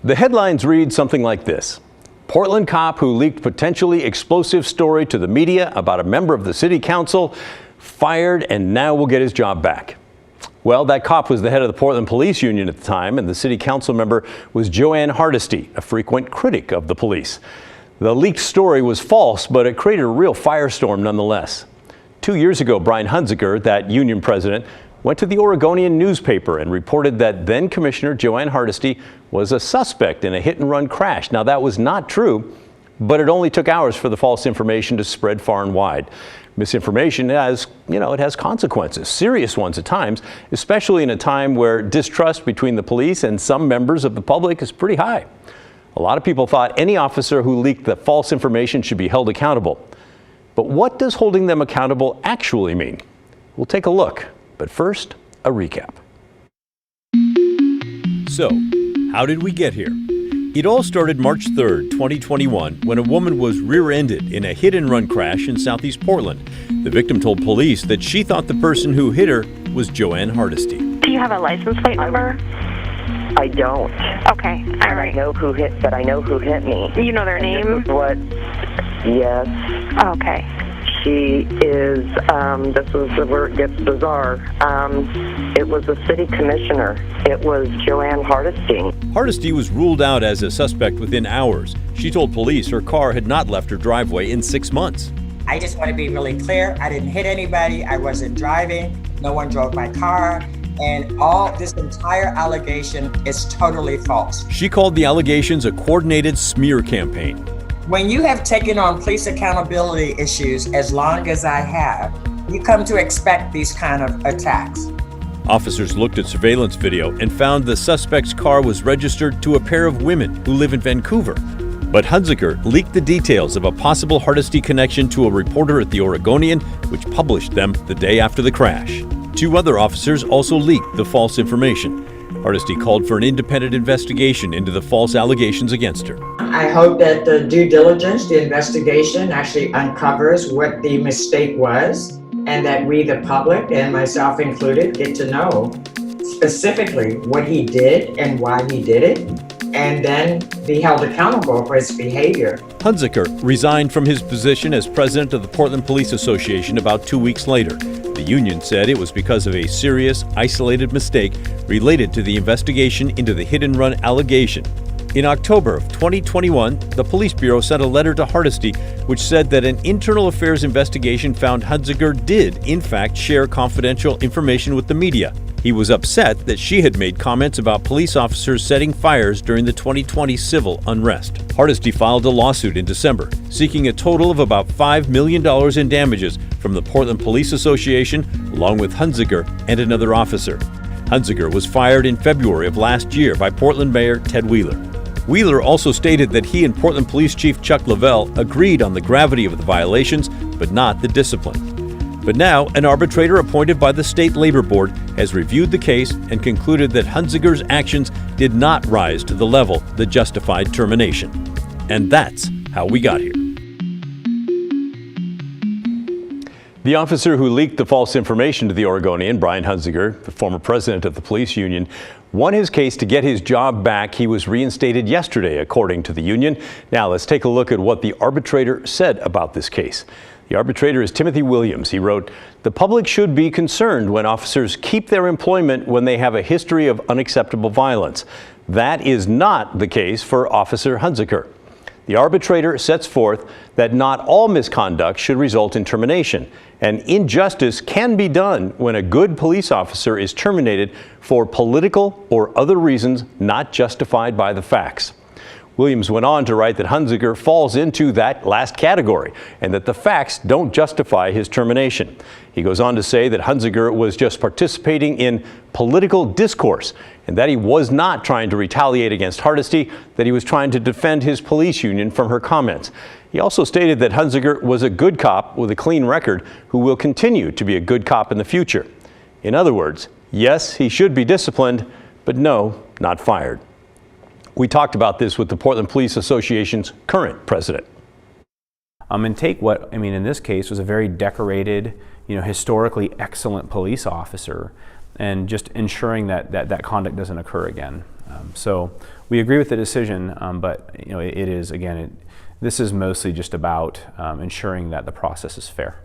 The headlines read something like this. Portland cop who leaked potentially explosive story to the media about a member of the city council fired and now will get his job back. Well, that cop was the head of the Portland Police Union at the time, and the city council member was Jo Ann Hardesty, a frequent critic of the police. The leaked story was false, but it created a real firestorm nonetheless. 2 years ago, Brian Hunzeker, that union president, went to the Oregonian newspaper and reported that then Commissioner Jo Ann Hardesty was a suspect in a hit-and-run crash. Now, that was not true, but it only took hours for the false information to spread far and wide. Misinformation has, it has consequences, serious ones at times, especially in a time where distrust between the police and some members of the public is pretty high. A lot of people thought any officer who leaked the false information should be held accountable. But what does holding them accountable actually mean? We'll take a look. But first, a recap. So, how did we get here? It all started March 3rd, 2021, when a woman was rear-ended in a hit-and-run crash in southeast Portland. The victim told police that she thought the person who hit her was Jo Ann Hardesty. Do you have a license plate number? I don't. Okay, all right. I know who hit me. You know their name? Yes. Okay. She is, this is where it gets bizarre. It was a city commissioner. It was Jo Ann Hardesty. Hardesty was ruled out as a suspect within hours. She told police her car had not left her driveway in 6 months. I just want to be really clear. I didn't hit anybody. I wasn't driving. No one drove my car. And this entire allegation is totally false. She called the allegations a coordinated smear campaign. When you have taken on police accountability issues as long as I have, you come to expect these kind of attacks. Officers looked at surveillance video and found the suspect's car was registered to a pair of women who live in Vancouver. But Hunzeker leaked the details of a possible Hardesty connection to a reporter at the Oregonian, which published them the day after the crash. 2 other officers also leaked the false information. Hardesty called for an independent investigation into the false allegations against her. I hope that the due diligence, the investigation actually uncovers what the mistake was, and that we, the public, and myself included, get to know specifically what he did and why he did it, and then be held accountable for his behavior. Hunzeker resigned from his position as president of the Portland Police Association about 2 weeks later. The union said it was because of a serious, isolated mistake related to the investigation into the hit-and-run allegation. In October of 2021, the Police Bureau sent a letter to Hardesty which said that an internal affairs investigation found Hunzeker did, in fact, share confidential information with the media. He was upset that she had made comments about police officers setting fires during the 2020 civil unrest. Hardesty filed a lawsuit in December, seeking a total of about $5 million in damages from the Portland Police Association, along with Hunzeker and another officer. Hunzeker was fired in February of last year by Portland Mayor Ted Wheeler. Wheeler also stated that he and Portland Police Chief Chuck Lavelle agreed on the gravity of the violations, but not the discipline. But now, an arbitrator appointed by the State Labor Board has reviewed the case and concluded that Hunzeker's actions did not rise to the level that justified termination. And that's how we got here. The officer who leaked the false information to the Oregonian, Brian Hunzeker, the former president of the police union, won his case to get his job back. He was reinstated yesterday, according to the union. Now, let's take a look at what the arbitrator said about this case. The arbitrator is Timothy Williams. He wrote, "The public should be concerned when officers keep their employment when they have a history of unacceptable violence. That is not the case for Officer Hunzeker. The arbitrator sets forth that not all misconduct should result in termination, and injustice can be done when a good police officer is terminated for political or other reasons not justified by the facts." Williams went on to write that Hunzeker falls into that last category and that the facts don't justify his termination. He goes on to say that Hunzeker was just participating in political discourse and that he was not trying to retaliate against Hardesty, that he was trying to defend his police union from her comments. He also stated that Hunzeker was a good cop with a clean record who will continue to be a good cop in the future. In other words, yes, he should be disciplined, but no, not fired. We talked about this with the Portland Police Association's current president. And take what, in this case was a very decorated, historically excellent police officer, and just ensuring that conduct doesn't occur again. So we agree with the decision, but it is, again, this is mostly just about ensuring that the process is fair.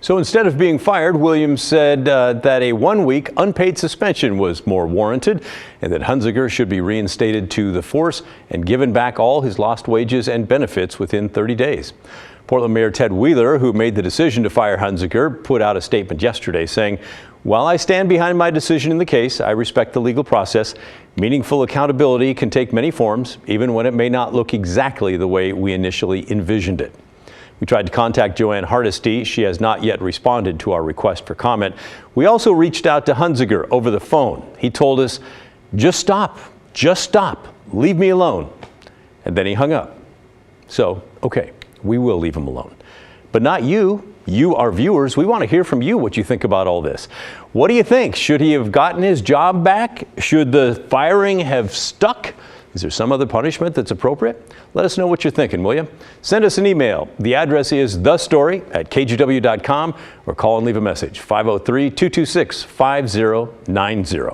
So instead of being fired, Williams said that a 1-week unpaid suspension was more warranted and that Hunzeker should be reinstated to the force and given back all his lost wages and benefits within 30 days. Portland Mayor Ted Wheeler, who made the decision to fire Hunzeker, put out a statement yesterday saying, "While I stand behind my decision in the case, I respect the legal process. Meaningful accountability can take many forms, even when it may not look exactly the way we initially envisioned it." We tried to contact Jo Ann Hardesty. She has not yet responded to our request for comment. We also reached out to Hunzeker over the phone. He told us, just stop, leave me alone. And then he hung up. So, okay, we will leave him alone. But not you, our viewers. We want to hear from you what you think about all this. What do you think? Should he have gotten his job back? Should the firing have stuck? Is there some other punishment that's appropriate? Let us know what you're thinking, will you? Send us an email. The address is thestory@kgw.com or call and leave a message, 503-226-5090.